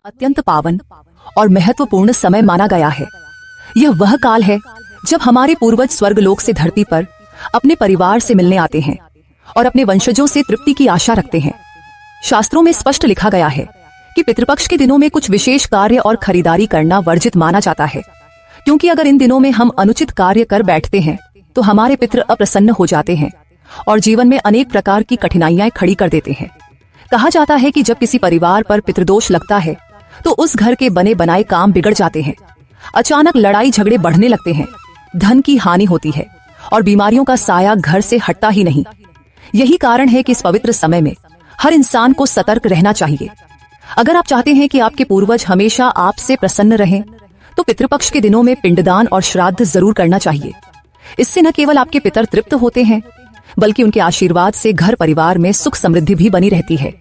अत्यंत पावन और महत्वपूर्ण समय माना गया है। यह वह काल है जब हमारे पूर्वज स्वर्गलोक से धरती पर अपने परिवार से मिलने आते हैं और अपने वंशजों से तृप्ति की आशा रखते हैं। शास्त्रों में स्पष्ट लिखा गया है कि पितृपक्ष के दिनों में कुछ विशेष कार्य और खरीदारी करना वर्जित माना जाता है, क्योंकि अगर इन दिनों में हम अनुचित कार्य कर बैठते हैं तो हमारे पितृ अप्रसन्न हो जाते हैं और जीवन में अनेक प्रकार की कठिनाइयां खड़ी कर देते हैं। कहा जाता है कि जब किसी परिवार पर पितृदोष लगता है तो उस घर के बने बनाए काम बिगड़ जाते हैं, अचानक लड़ाई झगड़े बढ़ने लगते हैं, धन की हानि होती है और बीमारियों का साया घर से हटता ही नहीं। यही कारण है कि इस पवित्र समय में हर इंसान को सतर्क रहना चाहिए। अगर आप चाहते हैं कि आपके पूर्वज हमेशा आपसे प्रसन्न रहें, तो पितृपक्ष के दिनों में पिंडदान और श्राद्ध जरूर करना चाहिए। इससे न केवल आपके पितर तृप्त होते हैं, बल्कि उनके आशीर्वाद से घर परिवार में सुख समृद्धि भी बनी रहती है।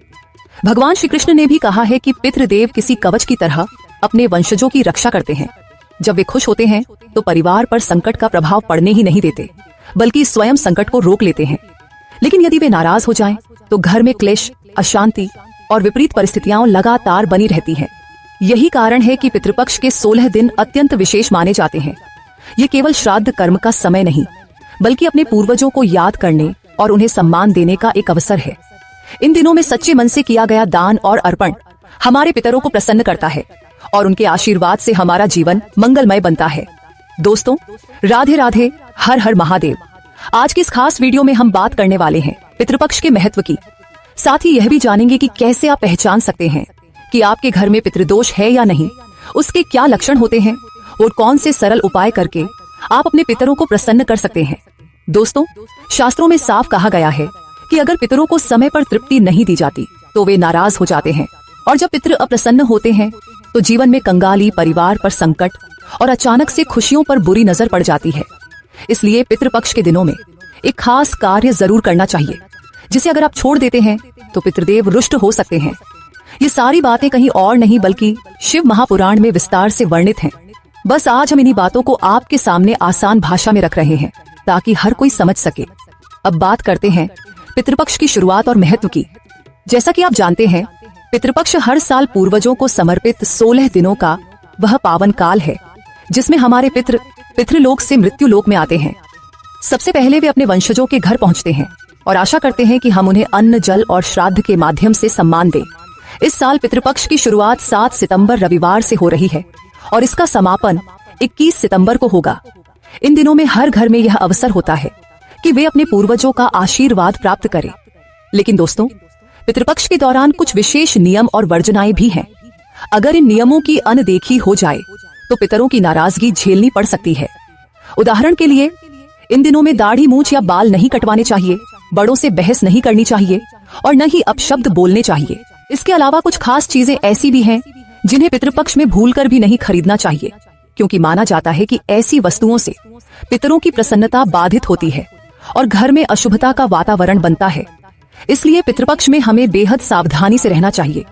भगवान श्री कृष्ण ने भी कहा है कि पितृदेव किसी कवच की तरह अपने वंशजों की रक्षा करते हैं। जब वे खुश होते हैं तो परिवार पर संकट का प्रभाव पड़ने ही नहीं देते, बल्कि स्वयं संकट को रोक लेते हैं। लेकिन यदि वे नाराज हो जाएं, तो घर में क्लेश, अशांति और विपरीत परिस्थितियां लगातार बनी रहती हैं। यही कारण है कि पितृपक्ष के 16 दिन अत्यंत विशेष माने जाते हैं। ये केवल श्राद्ध कर्म का समय नहीं, बल्कि अपने पूर्वजों को याद करने और उन्हें सम्मान देने का एक अवसर है। इन दिनों में सच्चे मन से किया गया दान और अर्पण हमारे पितरों को प्रसन्न करता है और उनके आशीर्वाद से हमारा जीवन मंगलमय बनता है। दोस्तों, राधे राधे, हर हर महादेव। आज की इस खास वीडियो में हम बात करने वाले हैं पितृपक्ष के महत्व की। साथ ही यह भी जानेंगे कि कैसे आप पहचान सकते हैं कि आपके घर में पितृदोष है या नहीं, उसके क्या लक्षण होते हैं और कौन से सरल उपाय करके आप अपने पितरों को प्रसन्न कर सकते हैं। दोस्तों, शास्त्रों में साफ कहा गया है कि अगर पितरों को समय पर तृप्ति नहीं दी जाती तो वे नाराज हो जाते हैं, और जब पितृ अप्रसन्न होते हैं तो जीवन में कंगाली, परिवार पर संकट और अचानक से खुशियों पर बुरी नजर पड़ जाती है। इसलिए पितृपक्ष के दिनों में एक खास कार्य जरूर करना चाहिए, जिसे अगर आप छोड़ देते हैं तो पितृदेव रुष्ट हो सकते हैं। ये सारी बातें कहीं और नहीं बल्कि शिव महापुराण में विस्तार से वर्णित हैं। बस आज हम इन्हीं बातों को आपके सामने आसान भाषा में रख रहे हैं ताकि हर कोई समझ सके। अब बात करते हैं पितृपक्ष की शुरुआत और महत्व की। जैसा कि आप जानते हैं, पितृपक्ष हर साल पूर्वजों को समर्पित 16 दिनों का वह पावन काल है जिसमें हमारे पितृ पितृलोक से मृत्युलोक में आते हैं। सबसे पहले वे अपने वंशजों के घर पहुंचते हैं और आशा करते हैं कि हम उन्हें अन्न, जल और श्राद्ध के माध्यम से सम्मान दें। इस साल पितृपक्ष की शुरुआत 7 सितंबर रविवार से हो रही है और इसका समापन 21 सितंबर को होगा। इन दिनों में हर घर में यह अवसर होता है कि वे अपने पूर्वजों का आशीर्वाद प्राप्त करें। लेकिन दोस्तों, पितृपक्ष के दौरान कुछ विशेष नियम और वर्जनाएं भी हैं। अगर इन नियमों की अनदेखी हो जाए तो पितरों की नाराजगी झेलनी पड़ सकती है। उदाहरण के लिए, इन दिनों में दाढ़ी, मूंछ या बाल नहीं कटवाने चाहिए, बड़ों से बहस नहीं करनी चाहिए और न ही अपशब्द बोलने चाहिए। इसके अलावा कुछ खास चीजें ऐसी भी हैं जिन्हें पितृपक्ष में भूलकर भी नहीं खरीदना चाहिए, क्योंकि माना जाता है कि ऐसी वस्तुओं से पितरों की प्रसन्नता बाधित होती है और घर में अशुभता का वातावरण बनता है। इसलिए पितृपक्ष में हमें बेहद सावधानी से रहना चाहिए,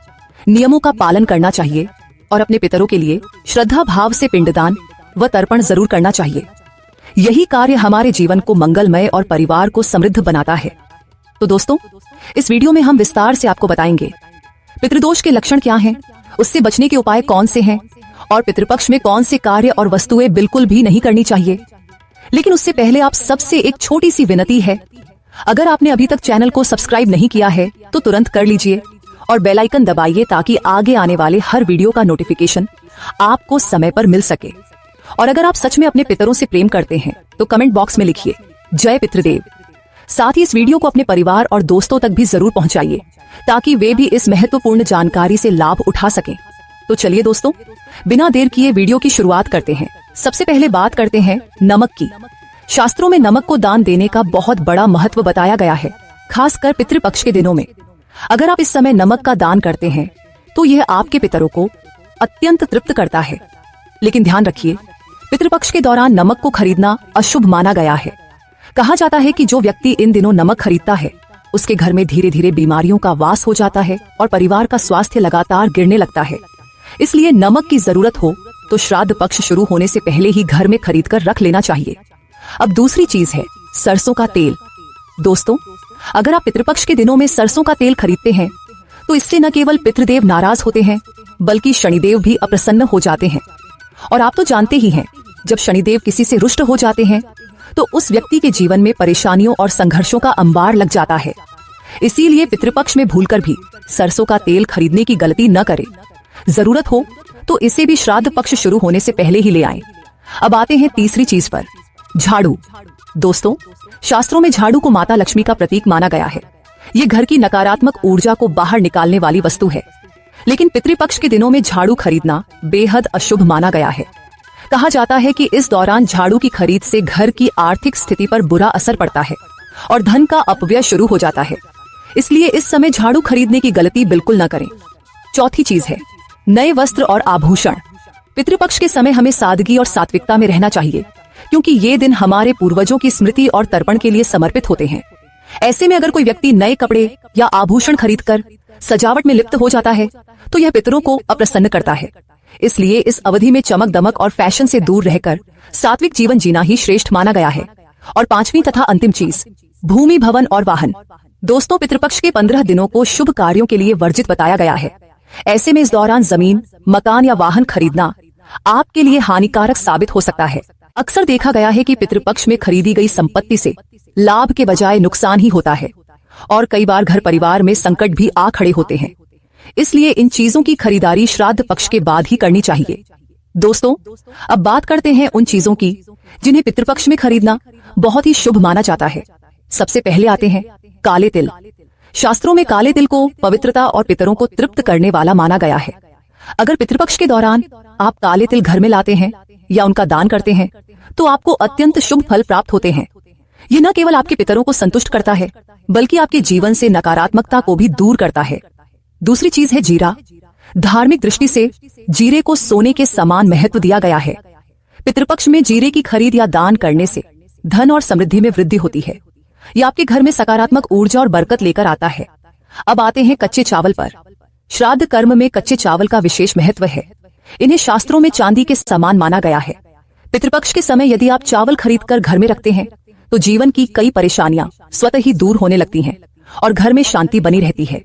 नियमों का पालन करना चाहिए और अपने पितरों के लिए श्रद्धा भाव से पिंडदान व तर्पण जरूर करना चाहिए। यही कार्य हमारे जीवन को मंगलमय और परिवार को समृद्ध बनाता है। तो दोस्तों, इस वीडियो में हम विस्तार से आपको बताएंगे पितृदोष के लक्षण क्या हैं, उससे बचने के उपाय कौन से हैं और पितृपक्ष में कौन से कार्य और वस्तुएं बिल्कुल भी नहीं करनी चाहिए। लेकिन उससे पहले आप सबसे एक छोटी सी विनती है, अगर आपने अभी तक चैनल को सब्सक्राइब नहीं किया है तो तुरंत कर लीजिए और बेल आइकन दबाइए ताकि आगे आने वाले हर वीडियो का नोटिफिकेशन आपको समय पर मिल सके। और अगर आप सच में अपने पितरों से प्रेम करते हैं तो कमेंट बॉक्स में लिखिए जय पितृदेव। साथ ही इस वीडियो को अपने परिवार और दोस्तों तक भी जरूर पहुंचाइए ताकि वे भी इस महत्वपूर्ण जानकारी से लाभ उठा सकें। तो चलिए दोस्तों, बिना देर किए वीडियो की शुरुआत करते हैं। सबसे पहले बात करते हैं नमक की। शास्त्रों में नमक को दान देने का बहुत बड़ा महत्व बताया गया है, खासकर पितृपक्ष के दिनों में। अगर आप इस समय नमक का दान करते हैं तो यह आपके पितरों को अत्यंत तृप्त करता है। लेकिन ध्यान रखिए, पितृपक्ष के दौरान नमक को खरीदना अशुभ माना गया है। कहा जाता है कि जो व्यक्ति इन दिनों नमक खरीदता है उसके घर में धीरे धीरे बीमारियों का वास हो जाता है और परिवार का स्वास्थ्य लगातार गिरने लगता है। इसलिए नमक की जरूरत हो तो श्राद्ध पक्ष शुरू होने से पहले ही घर में खरीद कर रख लेना चाहिए। अब दूसरी चीज है सरसों का तेल। दोस्तों, अगर आप पितृपक्ष के दिनों में सरसों का तेल खरीदते हैं तो इससे न केवल पितृदेव नाराज होते हैं बल्कि शनिदेव भी अप्रसन्न हो जाते हैं। और आप तो जानते ही हैं, जब शनिदेव किसी से रुष्ट हो जाते हैं तो उस व्यक्ति के जीवन में परेशानियों और संघर्षों का अंबार लग जाता है। इसीलिए पितृपक्ष में भूलकर भी सरसों का तेल खरीदने की गलती न करें। जरूरत हो तो इसे भी श्राद्ध पक्ष शुरू होने से पहले ही ले आएं। अब आते हैं तीसरी चीज पर, झाड़ू। दोस्तों, शास्त्रों में झाड़ू को माता लक्ष्मी का प्रतीक माना गया है। ये घर की नकारात्मक ऊर्जा को बाहर निकालने वाली वस्तु है। लेकिन पितृपक्ष के दिनों में झाड़ू खरीदना बेहद अशुभ माना गया है। कहा जाता है कि इस दौरान झाड़ू की खरीद से घर की आर्थिक स्थिति पर बुरा असर पड़ता है और धन का अपव्यय शुरू हो जाता है। इसलिए इस समय झाड़ू खरीदने की गलती बिल्कुल न करें। चौथी चीज है नए वस्त्र और आभूषण। पितृपक्ष के समय हमें सादगी और सात्विकता में रहना चाहिए, क्योंकि ये दिन हमारे पूर्वजों की स्मृति और तर्पण के लिए समर्पित होते हैं। ऐसे में अगर कोई व्यक्ति नए कपड़े या आभूषण खरीदकर सजावट में लिप्त हो जाता है तो यह पितरों को अप्रसन्न करता है। इसलिए इस अवधि में चमक दमक और फैशन से दूर रहकर सात्विक जीवन जीना ही श्रेष्ठ माना गया है। और पांचवी तथा अंतिम चीज, भूमि, भवन और वाहन। दोस्तों, पितृपक्ष के 15 दिनों को शुभ कार्यों के लिए वर्जित बताया गया है। ऐसे में इस दौरान जमीन, मकान या वाहन खरीदना आपके लिए हानिकारक साबित हो सकता है। अक्सर देखा गया है कि पितृपक्ष में खरीदी गई संपत्ति से लाभ के बजाय नुकसान ही होता है और कई बार घर परिवार में संकट भी आ खड़े होते हैं। इसलिए इन चीजों की खरीदारी श्राद्ध पक्ष के बाद ही करनी चाहिए। दोस्तों, अब बात करते हैं उन चीजों की जिन्हें पितृपक्ष में खरीदना बहुत ही शुभ माना जाता है। सबसे पहले आते हैं काले तिल। शास्त्रों में काले तिल को पवित्रता और पितरों को तृप्त करने वाला माना गया है। अगर पितृपक्ष के दौरान आप काले तिल घर में लाते हैं या उनका दान करते हैं तो आपको अत्यंत शुभ फल प्राप्त होते हैं। ये न केवल आपके पितरों को संतुष्ट करता है, बल्कि आपके जीवन से नकारात्मकता को भी दूर करता है। दूसरी चीज है जीरा। धार्मिक दृष्टि से जीरे को सोने के समान महत्व दिया गया है। पितृपक्ष में जीरे की खरीद या दान करने से धन और समृद्धि में वृद्धि होती है। यह आपके घर में सकारात्मक ऊर्जा और बरकत लेकर आता है। अब आते हैं कच्चे चावल पर। श्राद्ध कर्म में कच्चे चावल का विशेष महत्व है। इन्हें शास्त्रों में चांदी के समान माना गया है। पितृपक्ष के समय यदि आप चावल खरीदकर घर में रखते हैं तो जीवन की कई परेशानियां स्वतः ही दूर होने लगती हैं और घर में शांति बनी रहती है।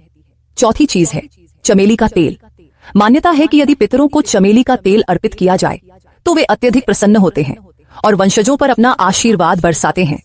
चौथी चीज है चमेली का तेल। मान्यता है कि यदि पितरों को चमेली का तेल अर्पित किया जाए तो वे अत्यधिक प्रसन्न होते हैं और वंशजों पर अपना आशीर्वाद बरसाते हैं।